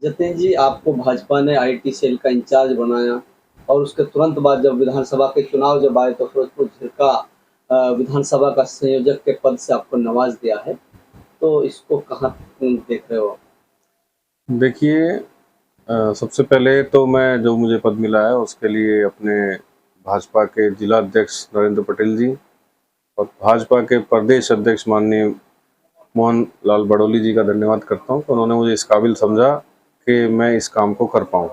जतिन जी, आपको भाजपा ने IT cell का इंचार्ज बनाया और उसके तुरंत बाद जब विधानसभा के चुनाव जब आए तो फिरोजपुर जिला विधानसभा का संयोजक के पद से आपको नवाज दिया है। तो इसको कहाँ देख रहे हो आप? देखिए, सबसे पहले तो मैं जो मुझे पद मिला है उसके लिए अपने भाजपा के जिला अध्यक्ष नरेंद्र पटेल जी और भाजपा के प्रदेश अध्यक्ष माननीय मोहन लाल बड़ौली जी का धन्यवाद करता हूँ। उन्होंने मुझे इस काबिल समझा कि मैं इस काम को कर पाऊँ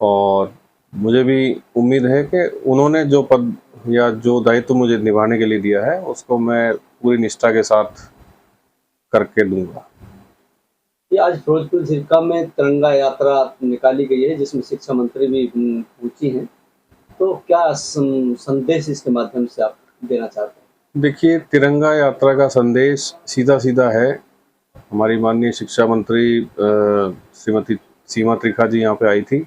और मुझे भी उम्मीद है कि उन्होंने जो पद या जो दायित्व मुझे निभाने के लिए दिया है उसको मैं पूरी निष्ठा के साथ करके दूंगा। ये आज फिरोजपुर जिला में तिरंगा यात्रा निकाली गई है जिसमें शिक्षा मंत्री भी पहुंची हैं। तो क्या संदेश इसके माध्यम से आप देना चाहते हैं? देखिए, तिरंगा यात्रा का संदेश सीधा सीधा है। हमारी माननीय शिक्षा मंत्री श्रीमती सीमा त्रिखा जी यहाँ पे आई थी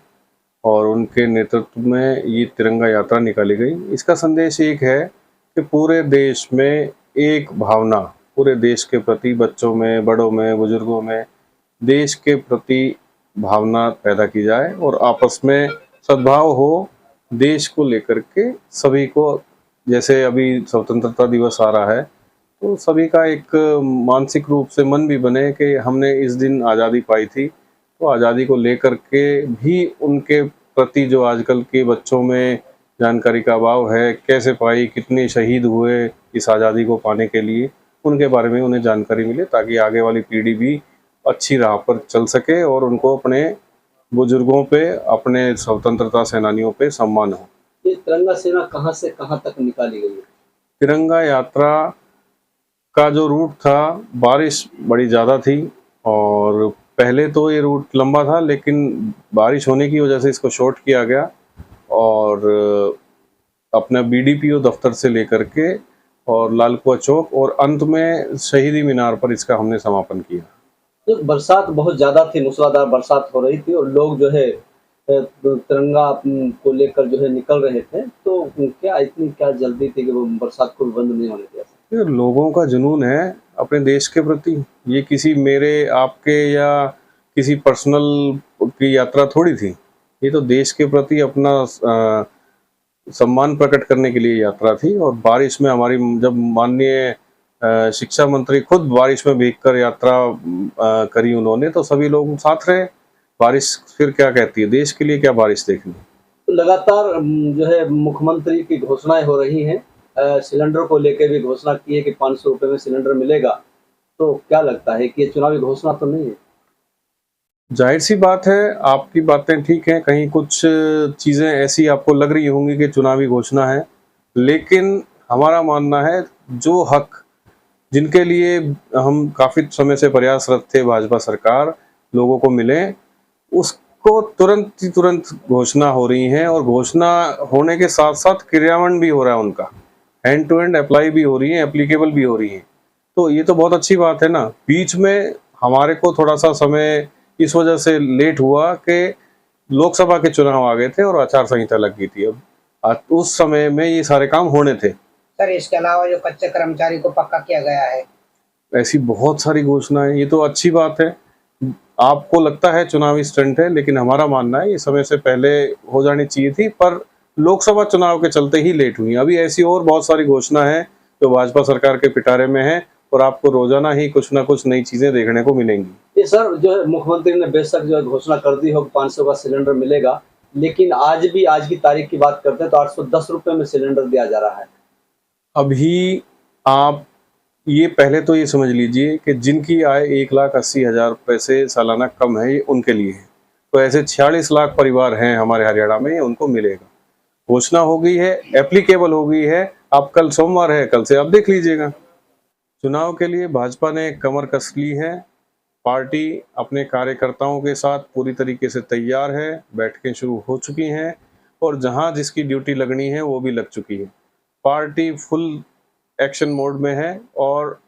और उनके नेतृत्व में ये तिरंगा यात्रा निकाली गई। इसका संदेश एक है कि पूरे देश में एक भावना, पूरे देश के प्रति बच्चों में, बड़ों में, बुजुर्गों में देश के प्रति भावना पैदा की जाए और आपस में सद्भाव हो। देश को लेकर के सभी को, जैसे अभी स्वतंत्रता दिवस आ रहा है तो सभी का एक मानसिक रूप से मन भी बने कि हमने इस दिन आज़ादी पाई थी, तो आज़ादी को लेकर के भी उनके प्रति जो आजकल के बच्चों में जानकारी का अभाव है, कैसे पाई, कितने शहीद हुए इस आज़ादी को पाने के लिए, उनके बारे में उन्हें जानकारी मिले ताकि आगे वाली पीढ़ी भी अच्छी राह पर चल सके और उनको अपने बुजुर्गों पे, अपने स्वतंत्रता सेनानियों पे सम्मान हो। ये तिरंगा सेना कहाँ से कहाँ तक निकाली गई है? तिरंगा यात्रा का जो रूट था, बारिश बड़ी ज़्यादा थी और पहले तो ये रूट लंबा था लेकिन बारिश होने की वजह से इसको शॉर्ट किया गया और अपना बीडीपीओ दफ्तर से लेकर के और लाल कुआं चौक और अंत में शहीदी मीनार पर इसका हमने समापन किया। तो बरसात बहुत ज़्यादा थी, मूसलाधार बरसात हो रही थी और लोग जो है तिरंगा को लेकर जो है निकल रहे थे। तो क्या इतनी क्या जल्दी थी कि वो बरसात को भी बंद नहीं होने दिया? ये लोगों का जुनून है अपने देश के प्रति। ये किसी मेरे आपके या किसी पर्सनल की यात्रा थोड़ी थी। ये तो देश के प्रति अपना सम्मान प्रकट करने के लिए यात्रा थी और बारिश में हमारी जब माननीय शिक्षा मंत्री खुद बारिश में भीगकर यात्रा करी उन्होंने, तो सभी लोग साथ रहे। बारिश फिर क्या कहती है, देश के लिए क्या बारिश देखनी। तो लगातार जो है मुख्यमंत्री की घोषणाएं हो रही हैं। सिलेंडर को लेकर भी घोषणा की है कि 500 रुपये में सिलेंडर मिलेगा। तो क्या लगता है कि ये चुनावी घोषणा तो नहीं है? जाहिर सी बात है, आपकी बातें ठीक हैं, कहीं कुछ चीज़ें ऐसी आपको लग रही होंगी कि चुनावी घोषणा है, लेकिन हमारा मानना है जो हक जिनके लिए हम काफ़ी समय से प्रयासरत थे भाजपा सरकार लोगों को मिले, उसको तुरंत ही तुरंत घोषणा हो रही है और घोषणा होने के साथ साथ क्रियान्वयन भी हो रहा है उनका, हैंड टू हैंड अप्लाई भी हो रही है, एप्लीकेबल भी हो रही है। तो ये तो बहुत अच्छी बात है ना। बीच में हमारे को थोड़ा सा समय इस वजह से लेट हुआ कि लोकसभा के चुनाव आ गए थे और आचार संहिता लग गई थी। अब उस समय में ये सारे काम होने थे। सर, इसके अलावा जो कच्चे कर्मचारी को पक्का किया गया है, ऐसी बहुत सारी घोषणाएं, ये तो अच्छी बात है। आपको लगता है चुनावी स्टंट है, लेकिन हमारा मानना है ये समय से पहले हो जानी चाहिए थी, पर लोकसभा चुनाव के चलते ही लेट हुई। अभी ऐसी और बहुत सारी घोषणा है जो भाजपा सरकार के पिटारे में है और आपको रोजाना ही कुछ ना कुछ नई चीजें देखने को मिलेंगी। ये सर जो है मुख्यमंत्री ने बेशक जो है घोषणा कर दी हो कि 500 का सिलेंडर मिलेगा, लेकिन आज भी आज की तारीख की बात करते हैं तो 810 रुपये में सिलेंडर दिया जा रहा है। अभी आप ये पहले तो ये समझ लीजिए कि जिनकी आय 1,80,000 रुपये से सालाना कम है, ये उनके लिए है। तो ऐसे 46 लाख परिवार हैं हमारे हरियाणा में, उनको मिलेगा। घोषणा हो गई है, एप्लीकेबल हो गई है। आप कल सोमवार है, कल से आप देख लीजिएगा। चुनाव के लिए भाजपा ने कमर कस ली है। पार्टी अपने कार्यकर्ताओं के साथ पूरी तरीके से तैयार है, बैठकें शुरू हो चुकी हैं और जहां जिसकी ड्यूटी लगनी है वो भी लग चुकी है। पार्टी फुल एक्शन मोड में है और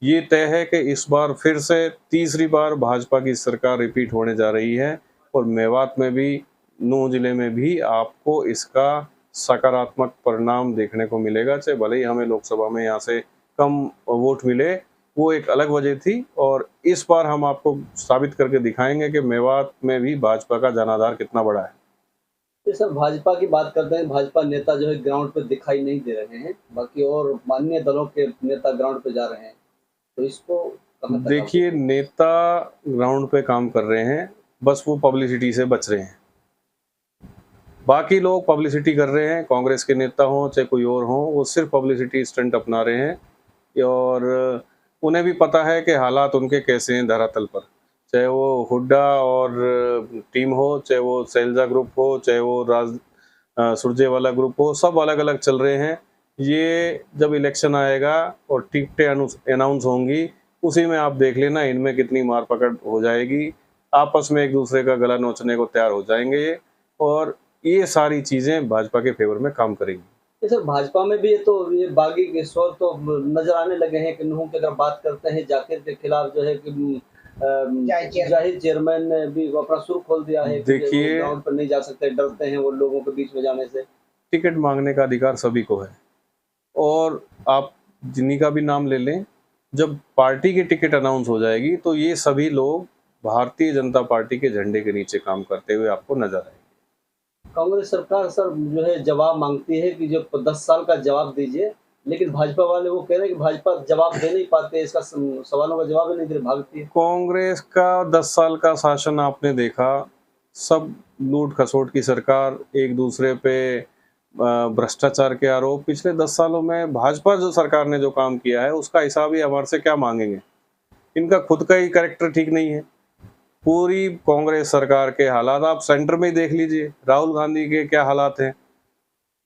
ये तय है कि इस बार फिर से तीसरी बार भाजपा की सरकार रिपीट होने जा रही है और मेवात में भी, नूंह जिले में भी आपको इसका सकारात्मक परिणाम देखने को मिलेगा। चाहे भले ही हमें लोकसभा में यहाँ से कम वोट मिले, वो एक अलग वजह थी। और इस बार हम आपको साबित करके दिखाएंगे कि मेवात में भी भाजपा का जनाधार कितना बड़ा है। तो सर भाजपा की बात करते हैं, भाजपा नेता जो है ग्राउंड पे दिखाई नहीं दे रहे हैं, बाकी और अन्य दलों के नेता ग्राउंड पे जा रहे हैं, तो इसको कहाँ तक आप देखिए, नेता ग्राउंड पे काम कर रहे हैं, बस वो पब्लिसिटी से बच रहे हैं। बाकी लोग पब्लिसिटी कर रहे हैं, कांग्रेस के नेता हों चाहे कोई और हो, वो सिर्फ पब्लिसिटी स्टंट अपना रहे हैं। और उन्हें भी पता है कि हालात उनके कैसे हैं धरातल पर, चाहे वो हुड्डा और टीम हो, चाहे वो शैलजा ग्रुप हो, चाहे वो सुरजेवाला ग्रुप हो, सब अलग अलग चल रहे हैं। ये जब इलेक्शन आएगा और टिकटें अनाउंस होंगी, उसी में आप देख लेना इनमें कितनी मार पकड़ हो जाएगी। आपस में एक दूसरे का गला नोचने को तैयार हो जाएंगे ये, और ये सारी चीजें भाजपा के फेवर में काम करेंगी। जैसे भाजपा में भी ये बागी के स्वर तो नजर आने लगे हैं कि नुहू की अगर बात करते हैं, जाकिर के खिलाफ जो है कि जाहिर चेयरमैन ने भी अपना सुर खोल दिया है कि देखिए, वो ग्राउंड पर नहीं जा सकते, डरते हैं वो लोगों के बीच में जाने से। टिकट मांगने का अधिकार सभी को है, और आप जिन्हीं का भी नाम ले लें, जब पार्टी की टिकट अनाउंस हो जाएगी तो ये सभी लोग भारतीय जनता पार्टी के झंडे के नीचे काम करते हुए आपको नजर आएंगे। कांग्रेस सरकार सर जो है जवाब मांगती है कि जो 10 साल का जवाब दीजिए, लेकिन भाजपा वाले वो कह रहे हैं कि भाजपा जवाब दे नहीं पाते, इसका सवालों का जवाब ही नहीं दे रही, भागती है। कांग्रेस का 10 साल का शासन आपने देखा, सब लूट खसोट की सरकार, एक दूसरे पे भ्रष्टाचार के आरोप। पिछले 10 सालों में भाजपा जो सरकार ने जो काम किया है उसका हिसाब ही हमारे से क्या मांगेंगे। इनका खुद का ही कैरेक्टर ठीक नहीं है। पूरी कांग्रेस सरकार के हालात आप सेंटर में ही देख लीजिए, राहुल गांधी के क्या हालात हैं।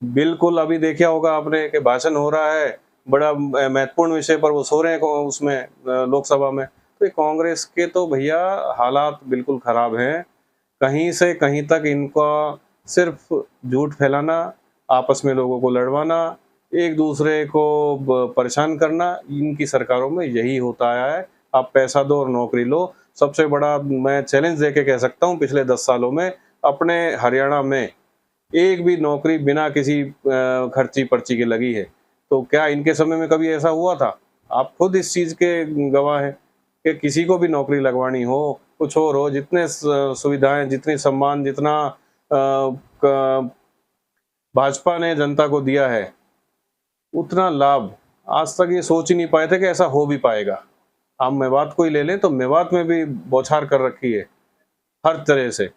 बिल्कुल अभी देखा होगा आपने कि भाषण हो रहा है बड़ा महत्वपूर्ण विषय पर, वो सो रहे हैं उसमें लोकसभा में। तो ये कांग्रेस के तो भैया हालात बिल्कुल खराब हैं। कहीं से कहीं तक इनका सिर्फ झूठ फैलाना, आपस में लोगों को लड़वाना, एक दूसरे को परेशान करना, इनकी सरकारों में यही होता आया है। आप पैसा दो और नौकरी लो। सबसे बड़ा मैं चैलेंज देके कह सकता हूँ, पिछले 10 सालों में अपने हरियाणा में एक भी नौकरी बिना किसी खर्ची पर्ची के लगी है। तो क्या इनके समय में कभी ऐसा हुआ था? आप खुद इस चीज़ के गवाह हैं कि किसी को भी नौकरी लगवानी हो, कुछ और हो, जितने सुविधाएं, जितनी सम्मान, जितना भाजपा ने जनता को दिया है, उतना लाभ आज तक ये सोच ही नहीं पाए थे कि ऐसा हो भी पाएगा। आप मेवात को ही ले लें तो मेवात में भी बौछार कर रखी है हर तरह से।